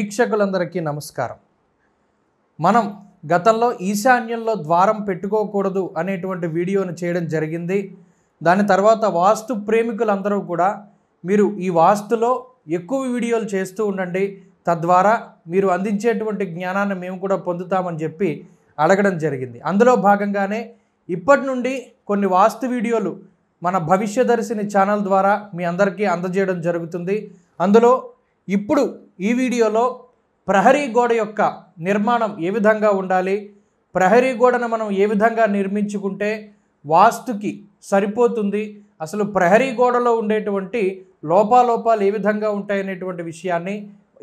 వీక్షకులందరికీ నమస్కారం. మనం గతంలో ఈశాన్యంలో ద్వారం పెట్టుకోకూడదు అనేటువంటి వీడియోను చేయడం జరిగింది. దాని తర్వాత వాస్తు ప్రేమికులందరూ కూడా మీరు ఈ వాస్తులో ఎక్కువ వీడియోలు చేస్తూ ఉండండి, తద్వారా మీరు అందించేటువంటి జ్ఞానాన్ని మేము కూడా పొందుతామని చెప్పి అడగడం జరిగింది. అందులో భాగంగానే ఇప్పటి నుండి కొన్ని వాస్తు వీడియోలు మన భవిష్యదర్శిని ఛానల్ ద్వారా మీ అందరికీ అందజేయడం జరుగుతుంది. అందులో ఇప్పుడు ఈ వీడియోలో ప్రహరీ గోడ యొక్క నిర్మాణం ఏ విధంగా ఉండాలి, ప్రహరీ గోడను మనం ఏ విధంగా నిర్మించుకుంటే వాస్తుకి సరిపోతుంది, అసలు ప్రహరీ గోడలో ఉండేటువంటి లోపాలు ఏ విధంగా ఉంటాయనేటువంటి విషయాన్ని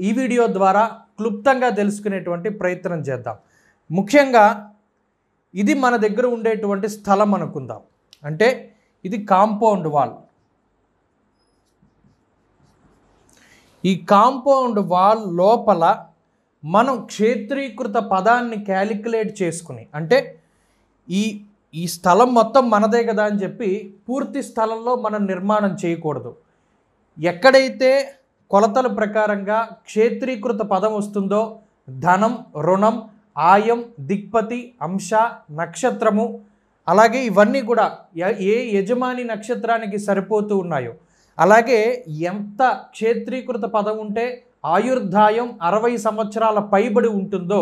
ఈ వీడియో ద్వారా క్లుప్తంగా తెలుసుకునేటువంటి ప్రయత్నం చేద్దాం. ముఖ్యంగా ఇది మన దగ్గర ఉండేటువంటి స్థలం అనుకుందాం. అంటే ఇది కాంపౌండ్ వాల్. ఈ కాంపౌండ్ వాల్ లోపల మనం క్షేత్రీకృత పదాన్ని క్యాలిక్యులేట్ చేసుకుని, అంటే ఈ స్థలం మొత్తం మనదే కదా అని చెప్పి పూర్తి స్థలంలో మనం నిర్మాణం చేయకూడదు. ఎక్కడైతే కొలతల ప్రకారంగా క్షేత్రీకృత పదం వస్తుందో ధనం, రుణం, ఆయం, దిక్పతి, అంశ, నక్షత్రము, అలాగే ఇవన్నీ కూడా ఏ యజమాని నక్షత్రానికి సరిపోతూ ఉన్నాయో, అలాగే ఎంత క్షేత్రీకృత పదం ఉంటే ఆయుర్దాయం 60 సంవత్సరాల పైబడి ఉంటుందో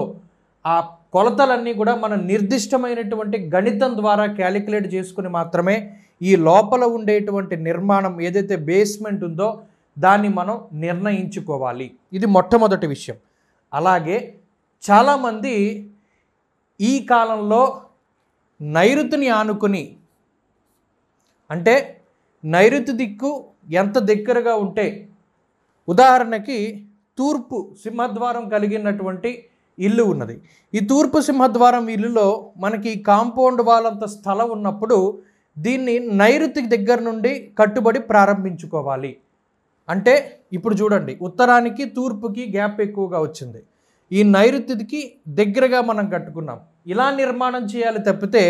ఆ కొలతలన్నీ కూడా మనం నిర్దిష్టమైనటువంటి గణితం ద్వారా క్యాలిక్యులేట్ చేసుకుని మాత్రమే ఈ లోపల ఉండేటువంటి నిర్మాణం ఏదైతే బేస్మెంట్ ఉందో దాన్ని మనం నిర్ణయించుకోవాలి. ఇది మొట్టమొదటి విషయం. అలాగే చాలామంది ఈ కాలంలో నైరుతిని ఆనుకుని, అంటే నైరుతి దిక్కు ఎంత దగ్గరగా ఉంటే, ఉదాహరణకి తూర్పు సింహద్వారం కలిగినటువంటి ఇల్లు ఉన్నది. ఈ తూర్పు సింహద్వారం ఇల్లులో మనకి కాంపౌండ్ వాల్ అంత స్థలం ఉన్నప్పుడు దీన్ని నైరుతి దగ్గర నుండి కట్టుబడి ప్రారంభించుకోవాలి. అంటే ఇప్పుడు చూడండి, ఉత్తరానికి తూర్పుకి గ్యాప్ ఎక్కువగా వచ్చింది. ఈ నైరుతికి దగ్గరగా మనం కట్టుకున్నాం. ఇలా నిర్మాణం చేయాలి తప్పితే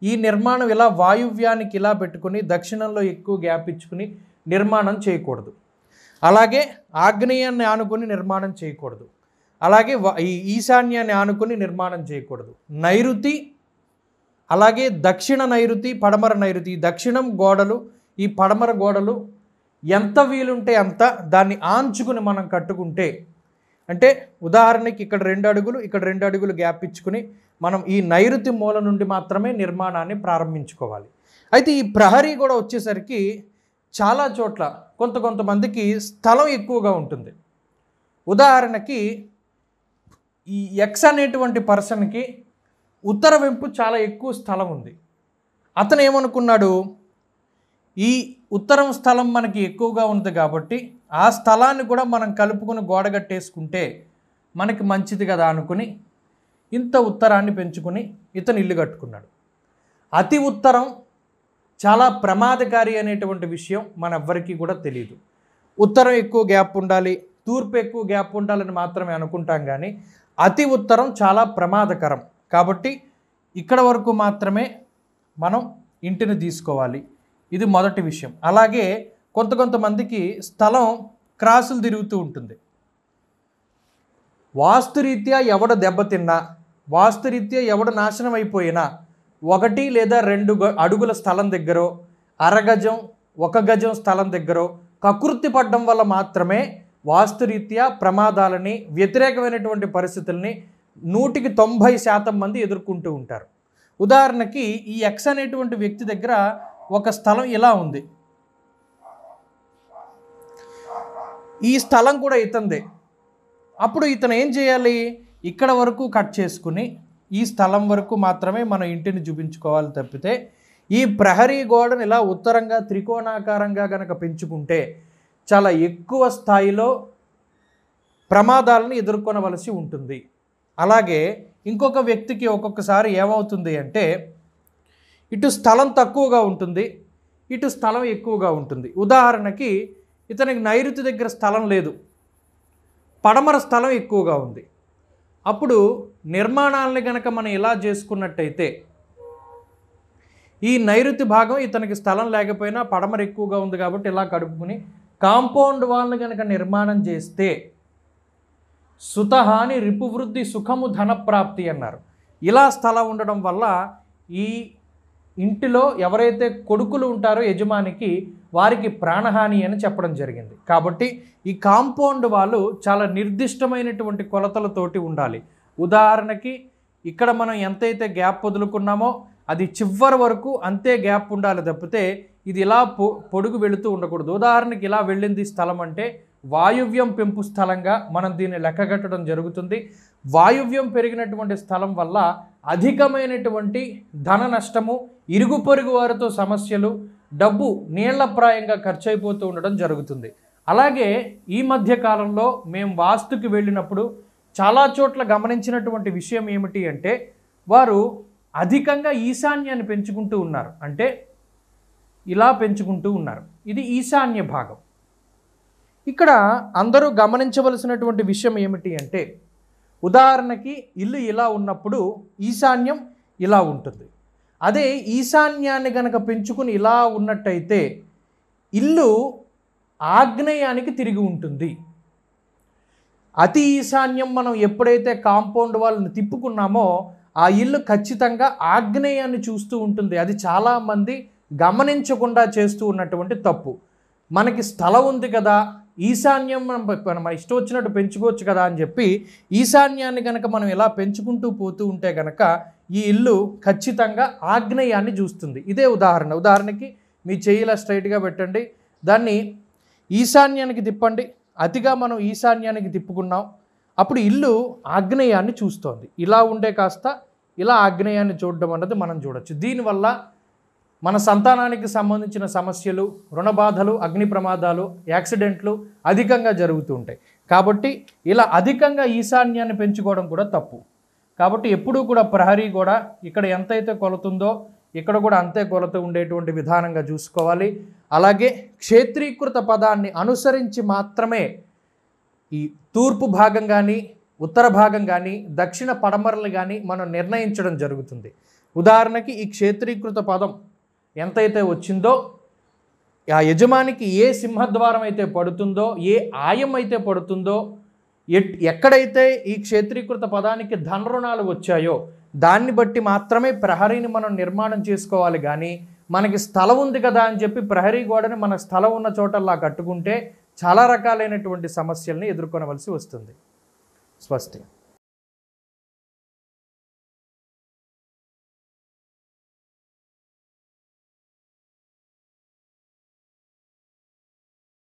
ఈ నిర్మాణం ఇలా వాయువ్యానికి ఇలా పెట్టుకుని దక్షిణంలో ఎక్కువ గ్యాప్ ఇచ్చుకుని నిర్మాణం చేయకూడదు. అలాగే ఆగ్నేయాన్ని ఆనుకుని నిర్మాణం చేయకూడదు. అలాగే ఈ ఈశాన్యాన్ని ఆనుకుని నిర్మాణం చేయకూడదు. నైరుతి, అలాగే దక్షిణ నైరుతి, పడమర నైరుతి, ఈ దక్షిణం గోడలు, ఈ పడమర గోడలు ఎంత వీలుంటే అంత దాన్ని ఆంచుకుని మనం కట్టుకుంటే, అంటే ఉదాహరణకి ఇక్కడ 2 అడుగులు, ఇక్కడ 2 అడుగులు గ్యాప్ ఇచ్చుకుని మనం ఈ నైరుతి మూల నుండి మాత్రమే నిర్మాణాన్ని ప్రారంభించుకోవాలి. అయితే ఈ ప్రహరీ కూడా వచ్చేసరికి చాలా చోట్ల కొంతమందికి స్థలం ఎక్కువగా ఉంటుంది. ఉదాహరణకి ఈ ఎక్స్ అనేటువంటి పర్సన్కి ఉత్తర వెంపు చాలా ఎక్కువ స్థలం ఉంది. అతను ఏమనుకున్నాడు, ఈ ఉత్తరం స్థలం మనకి ఎక్కువగా ఉంది కాబట్టి ఆ స్థలాన్ని కూడా మనం కలుపుకొని గోడ కట్టేసుకుంటే మనకి మంచిది కదా అనుకుని ఇంత ఉత్తరాన్ని పెంచుకొని ఇతను ఇల్లు కట్టుకున్నాడు. అతి ఉత్తరం చాలా ప్రమాదకారి అనేటువంటి విషయం మనెవ్వరికీ కూడా తెలియదు. ఉత్తరం ఎక్కువ గ్యాప్ ఉండాలి, తూర్పు ఎక్కువ గ్యాప్ ఉండాలని మాత్రమే అనుకుంటాం, కానీ అతి ఉత్తరం చాలా ప్రమాదకరం. కాబట్టి ఇక్కడ వరకు మాత్రమే మనం ఇంటిని తీసుకోవాలి. ఇది మొదటి విషయం. అలాగే కొంతమందికి స్థలం క్రాసులు తిరుగుతూ ఉంటుంది. వాస్తురీత్యా ఎవడ దెబ్బతిన్నా, వాస్తురీత్యా ఎవడ నాశనం అయిపోయినా 1 లేదా 2 అడుగుల స్థలం దగ్గరో, అరగజం 1 గజం స్థలం దగ్గరో కకృతి పడడం వల్ల మాత్రమే వాస్తురీత్యా ప్రమాదాలని, వ్యతిరేకమైనటువంటి పరిస్థితుల్ని 100కి 90% మంది ఎదుర్కొంటూ ఉంటారు. ఉదాహరణకి ఈ ఎక్స్ అనేటువంటి వ్యక్తి దగ్గర ఒక స్థలం ఇలా ఉంది. ఈ స్థలం కూడా ఇతందే. అప్పుడు ఇతను ఏం చేయాలి, ఇక్కడ వరకు కట్ చేసుకుని ఈ స్థలం వరకు మాత్రమే మనం ఇంటిని చూపించుకోవాలి తప్పితే ఈ ప్రహరీ గోడను ఇలా ఉత్తరంగా త్రికోణాకారంగా కనుక పెంచుకుంటే చాలా ఎక్కువ స్థాయిలో ప్రమాదాలను ఎదుర్కొనవలసి ఉంటుంది. అలాగే ఇంకొక వ్యక్తికి ఒక్కొక్కసారి ఏమవుతుంది అంటే ఇటు స్థలం తక్కువగా ఉంటుంది, ఇటు స్థలం ఎక్కువగా ఉంటుంది. ఉదాహరణకి ఇతనికి నైరుతి దగ్గర స్థలం లేదు, పడమర స్థలం ఎక్కువగా ఉంది. అప్పుడు నిర్మాణాలని కనుక మనం ఇలా చేసుకున్నట్టయితే ఈ నైరుతి భాగం ఇతనికి స్థలం లేకపోయినా పడమర ఎక్కువగా ఉంది కాబట్టి ఇలా కడుపుకుని కాంపౌండ్ వాల్ని కనుక నిర్మాణం చేస్తే సుతహాని రిపువృద్ధి సుఖము ధనప్రాప్తి అన్నారు. ఇలా స్థలం ఉండడం వల్ల ఈ ఇంటిలో ఎవరైతే కొడుకులు ఉంటారో యజమానికి వారికి ప్రాణహాని అని చెప్పడం జరిగింది. కాబట్టి ఈ కాంపౌండ్ వాళ్ళు చాలా నిర్దిష్టమైనటువంటి కొలతలతోటి ఉండాలి. ఉదాహరణకి ఇక్కడ మనం ఎంతైతే గ్యాప్ వదులుకున్నామో అది చివరి వరకు అంతే గ్యాప్ ఉండాలి తప్పితే ఇది ఇలా పొడుగు వెళుతూ ఉండకూడదు. ఉదాహరణకి ఇలా వెళ్ళింది స్థలం అంటే వాయువ్యం పెంపు స్థలంగా మనం దీన్ని లెక్కగట్టడం జరుగుతుంది. వాయువ్యం పెరిగినటువంటి స్థలం వల్ల అధికమైనటువంటి ధన నష్టము, ఇరుగు పొరుగు వారితో సమస్యలు, డబ్బు నీళ్లప్రాయంగా ఖర్చు అయిపోతూ ఉండడం జరుగుతుంది. అలాగే ఈ మధ్య కాలంలో మేము వాస్తుకి వెళ్ళినప్పుడు చాలా చోట్ల గమనించినటువంటి విషయం ఏమిటి అంటే వారు అధికంగా ఈశాన్యాన్ని పెంచుకుంటూ ఉన్నారు. అంటే ఇలా పెంచుకుంటూ ఉన్నారు. ఇది ఈశాన్య భాగం. ఇక్కడ అందరూ గమనించవలసినటువంటి విషయం ఏమిటి అంటే ఉదాహరణకి ఇల్లు ఇలా ఉన్నప్పుడు ఈశాన్యం ఇలా ఉంటుంది. అదే ఈశాన్యాన్ని గనక పెంచుకుని ఇలా ఉన్నట్టయితే ఇల్లు ఆగ్నేయానికి తిరిగి ఉంటుంది. అతి ఈశాన్యం మనం ఎప్పుడైతే కాంపౌండ్ వాళ్ళని తిప్పుకున్నామో ఆ ఇల్లు ఖచ్చితంగా ఆగ్నేయాన్ని చూస్తూ ఉంటుంది. అది చాలామంది గమనించకుండా చేస్తూ ఉన్నటువంటి తప్పు. మనకి స్థలం ఉంది కదా, ఈశాన్యం మన ఇష్టం వచ్చినట్టు పెంచుకోవచ్చు కదా అని చెప్పి ఈశాన్యాన్ని కనుక మనం ఇలా పెంచుకుంటూ పోతూ ఉంటే కనుక ఈ ఇల్లు ఖచ్చితంగా ఆగ్నేయాన్ని చూస్తుంది. ఇదే ఉదాహరణకి మీ చెయ్యిలా స్ట్రైట్గా పెట్టండి, దాన్ని ఈశాన్యానికి తిప్పండి. అతిగా మనం ఈశాన్యానికి తిప్పుకున్నాం, అప్పుడు ఇల్లు ఆగ్నేయాన్ని చూస్తోంది. ఇలా ఉండే కాస్త ఇలా ఆగ్నేయాన్ని చూడడం అన్నది మనం చూడొచ్చు. దీనివల్ల మన సంతానానికి సంబంధించిన సమస్యలు, రుణబాధలు, అగ్ని ప్రమాదాలు, యాక్సిడెంట్లు అధికంగా జరుగుతూ ఉంటాయి. కాబట్టి ఇలా అధికంగా ఈశాన్యాన్ని పెంచుకోవడం కూడా తప్పు. కాబట్టి ఎప్పుడూ కూడా ప్రహరీ కూడా ఇక్కడ ఎంతైతే కొలతుందో ఇక్కడ కూడా అంతే కొలత ఉండేటువంటి విధానంగా చూసుకోవాలి. అలాగే క్షేత్రీకృత పదాన్ని అనుసరించి మాత్రమే ఈ తూర్పు భాగం కానీ, ఉత్తర భాగం కానీ, దక్షిణ పడమరలు కానీ మనం నిర్ణయించడం జరుగుతుంది. ఉదాహరణకి ఈ క్షేత్రీకృత పదం ఎంతైతే వచ్చిందో ఆ యజమానికి ఏ సింహద్వారం అయితే పడుతుందో, ఏ ఆయం అయితే పడుతుందో, ఎక్కడైతే ఈ క్షేత్రీకృత పదానికి ధన రుణాలు వచ్చాయో దాన్ని బట్టి మాత్రమే ప్రహరీని మనం నిర్మాణం చేసుకోవాలి. కానీ మనకి స్థలం ఉంది కదా అని చెప్పి ప్రహరీ గోడని మన స్థలం ఉన్న చోటల్లా కట్టుకుంటే చాలా రకాలైనటువంటి సమస్యల్ని ఎదుర్కొనవలసి వస్తుంది. స్వస్తి.